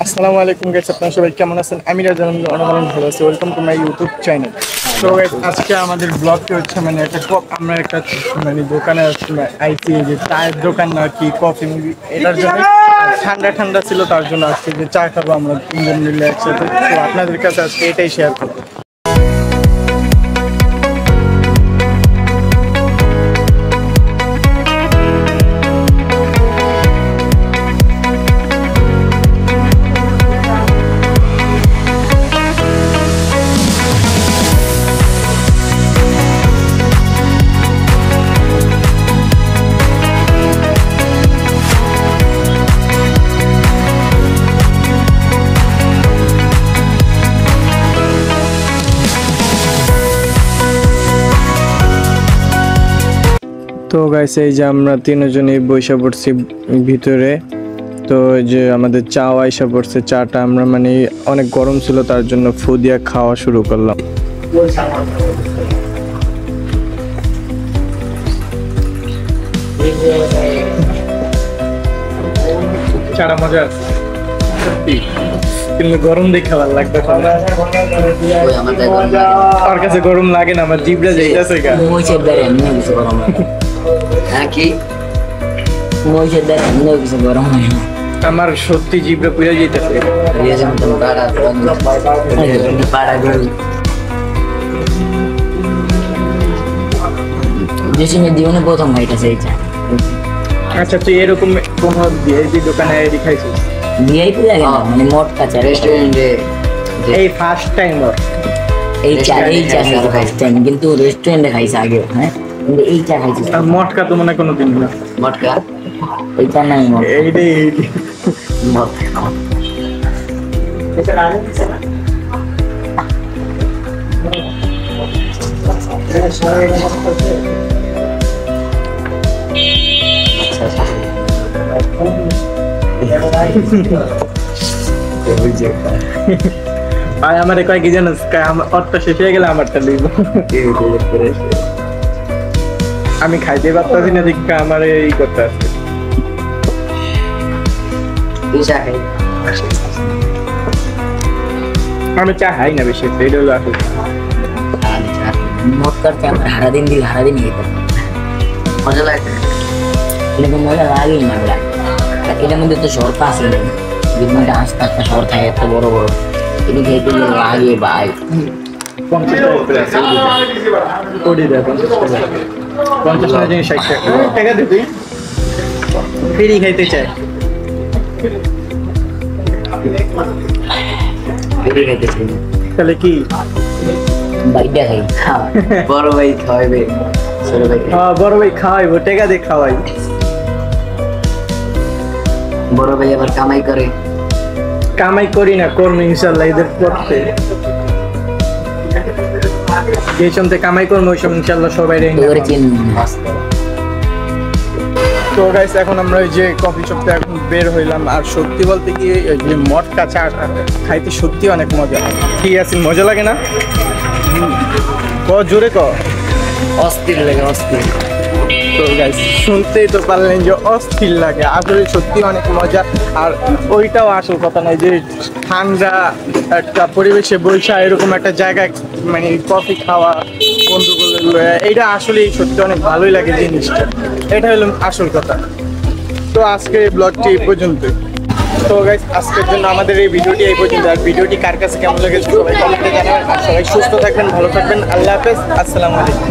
আসসালামু আলাইকুম গাইস, আপনারা সবাই কেমন আছেন? আমি রাজন অনেক ভালো আছি। Welcome to my YouTube channel. তো গাইস, আজকে আমাদের ব্লগটি হচ্ছে একটা আমরা একটা দোকানে আইছি, যে চায়ের দোকান না কি কফি মুভি, এটার জন্য ঠান্ডা ঠান্ডা ছিল, তার জন্য আজকে যে চা খাবো আমরা তিনজন মিলে একসাথে। তো আপনাদের কাছে আজকে এটাই শেয়ার করবো। তো গাইস, এই যে আমরা তিনজনই বসে পড়ছি ভিতরে। তো যে আমাদের চা আইসা পড়ছে, চাটা আমরা অনেক গরম ছিল, তার জন্য ফু দিয়া খাওয়া শুরু করলাম। চাটা মজা আছে সত্যি, কিন্তু গরম দেখে ভালো লাগবে। আমার কাছে গরম লাগে না, আমার জিভটা যাইতেছে গা। আমার সত্যি জিভটা পুড়ে যাইতেছে। জীবনে প্রথম খাইতেছে এই চা। আচ্ছা, তুই এরকম কোন ভিআইপি দোকানে খাইছিস? ভিআইপি লাগে না, মটকা চা রেস্টুরেন্টে এই ফার্স্ট টাইম এই চা ফার্স্ট টাইম, কিন্তু রেস্টুরেন্টে খাইছে আগে। হ্যাঁ, কিন্তু এই চা খাইছিস? আর মটকা তো মনে কোনোদিন না। মটকা এই চা নাই, এইটাই মটকা ভাই আমার কয় কি জানিস, অর্থ শেষ হয়ে গেলে আমারটা লইব। আমি খাইতে পারতাছি না, দেখে আমার এই করতে আছে। আমি চা খাই না বেশি, এটা হলো আসলে। মটকার চা হারাদিন খেতে মজা লাগে, এরকম মজা লাগেই না। এটার মধ্যে তো সরটা আছে, যেটা আস্তে আস্তে সর থাকে এত বড় বড়, এটা খেতে লাগে ভাই। 50 টাকা জিনিস 60 টাকা দিবি, ফ্রি খাইতে চাই। তাহলে কি বাইটা খাই? বড় ভাই খাওয়াইবে, ছোট ভাই বড় ভাই খাওয়াইবো, টাকা দিয়ে খাওয়াই। বড় ভাই আবার কামাই করে। কামাই করি না, করবো ইনশাল্লাহ এদের পড়তে। যে সময় কামাই করবো ওই সময় ইনশাল্লাহ সবাই তো গাইস, এখন আমরা ওই যে কফি শপটা এখন বের হইলাম। আর সত্যি বলতে কি, ওই যে মটকা চা খাইতে সত্যি অনেক মজা। ঠিক আছে, মজা লাগে না? জোরে অস্থির লাগে, অস্থির। তো গাইস, শুনতেই তো পারলেন যে অস্থির লাগে, আসলে সত্যি অনেক মজা। আর ওইটাও আসল কথা নয় যে ঠান্ডা একটা পরিবেশে বৈশা এরকম একটা জায়গায় কফি খাওয়া বন্ধুগুলো, এইটা আসলে সত্যি অনেক ভালোই লাগে জিনিসটা। এটা হলো আসল কথা। তো আজকে এই ব্লগটি এই পর্যন্ত। তো গাইস, আজকের জন্য আমাদের এই ভিডিওটি এই পর্যন্ত। আর ভিডিওটি কার কাছে কেমন লেগেছে সবাই কমেন্টে জানাবেন। আর সবাই সুস্থ থাকবেন, ভালো থাকবেন। আল্লাহ হাফেজ, আসসালামু আলাইকুম।